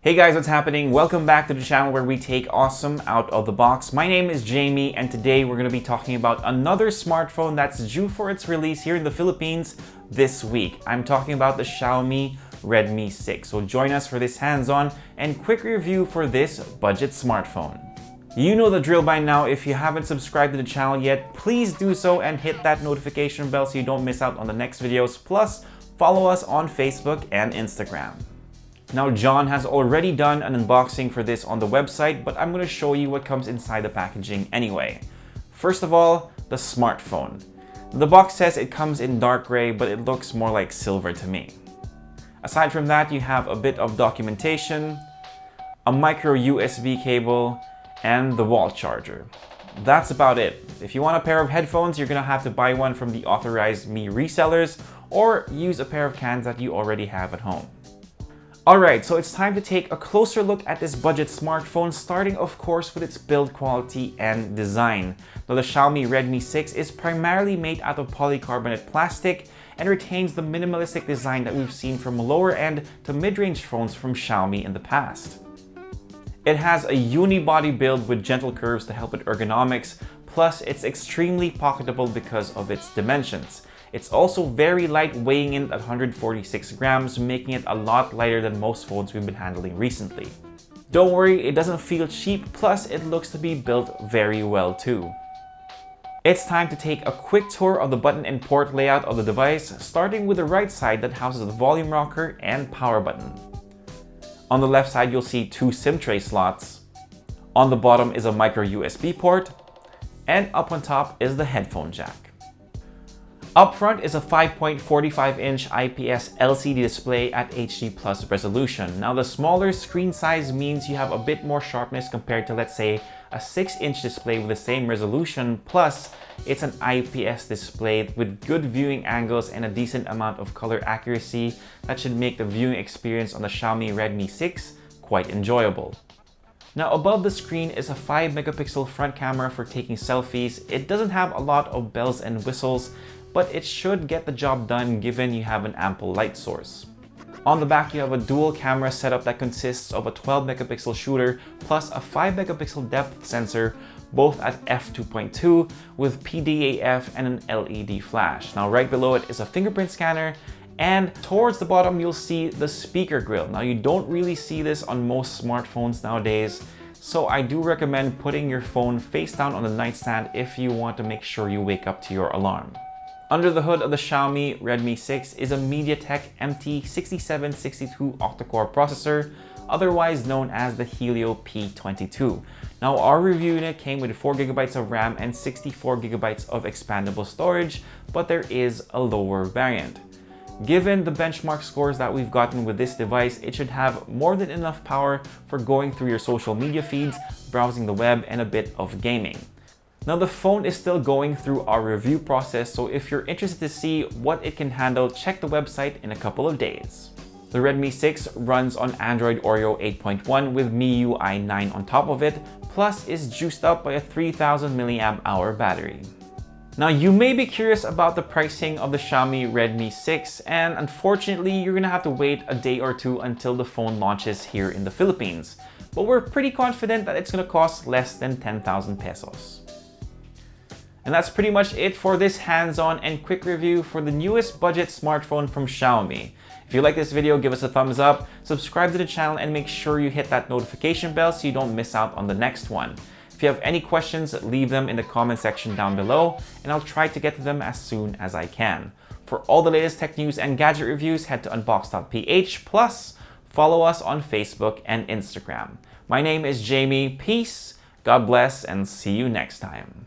Hey guys, what's happening? Welcome back to the channel where we take awesome out of the box. My name is Jamie and today we're going to be talking about another smartphone that's due for its release here in the Philippines this week. I'm talking about the Xiaomi Redmi 6. So join us for this hands-on and quick review for this budget smartphone. You know the drill by now. If you haven't subscribed to the channel yet, please do so and hit that notification bell so you don't miss out on the next videos. Plus, follow us on Facebook and Instagram. Now, John has already done an unboxing for this on the website, but I'm going to show you what comes inside the packaging anyway. First of all, the smartphone. The box says it comes in dark gray, but it looks more like silver to me. Aside from that, you have a bit of documentation, a micro USB cable, and the wall charger. That's about it. If you want a pair of headphones, you're going to have to buy one from the authorized Mi resellers or use a pair of cans that you already have at home. Alright, so it's time to take a closer look at this budget smartphone, starting of course with its build quality and design. Now, the Xiaomi Redmi 6 is primarily made out of polycarbonate plastic and retains the minimalistic design that we've seen from lower end to mid-range phones from Xiaomi in the past. It has a unibody build with gentle curves to help with ergonomics, plus it's extremely pocketable because of its dimensions. It's also very light, weighing in at 146 grams, making it a lot lighter than most phones we've been handling recently. Don't worry, it doesn't feel cheap, plus it looks to be built very well too. It's time to take a quick tour of the button and port layout of the device, starting with the right side that houses the volume rocker and power button. On the left side, you'll see two SIM tray slots. On the bottom is a micro USB port, and up on top is the headphone jack. Up front is a 5.45-inch IPS LCD display at HD Plus resolution. Now, the smaller screen size means you have a bit more sharpness compared to, let's say, a 6-inch display with the same resolution, plus it's an IPS display with good viewing angles and a decent amount of color accuracy that should make the viewing experience on the Xiaomi Redmi 6 quite enjoyable. Now, above the screen is a 5-megapixel front camera for taking selfies. It doesn't have a lot of bells and whistles, but it should get the job done given you have an ample light source. On the back, you have a dual camera setup that consists of a 12-megapixel shooter plus a 5-megapixel depth sensor, both at f2.2 with PDAF and an LED flash. Now, right below it is a fingerprint scanner, and towards the bottom you'll see the speaker grill. Now, you don't really see this on most smartphones nowadays, so I do recommend putting your phone face down on the nightstand if you want to make sure you wake up to your alarm. Under the hood of the Xiaomi Redmi 6 is a MediaTek MT6762 octa-core processor, otherwise known as the Helio P22. Now, our review unit came with 4GB of RAM and 64GB of expandable storage, but there is a lower variant. Given the benchmark scores that we've gotten with this device, it should have more than enough power for going through your social media feeds, browsing the web, and a bit of gaming. Now, the phone is still going through our review process, so if you're interested to see what it can handle, check the website in a couple of days. The Redmi 6 runs on Android Oreo 8.1 with MIUI 9 on top of it, plus is juiced up by a 3000 mAh battery. Now, you may be curious about the pricing of the Xiaomi Redmi 6, and unfortunately, you're gonna have to wait a day or two until the phone launches here in the Philippines. But we're pretty confident that it's gonna cost less than 10,000 pesos. And that's pretty much it for this hands-on and quick review for the newest budget smartphone from Xiaomi. If you like this video, give us a thumbs up, subscribe to the channel, and make sure you hit that notification bell so you don't miss out on the next one. If you have any questions, leave them in the comment section down below, and I'll try to get to them as soon as I can. For all the latest tech news and gadget reviews, head to unbox.ph, plus follow us on Facebook and Instagram. My name is Jamie. Peace, God bless, and see you next time.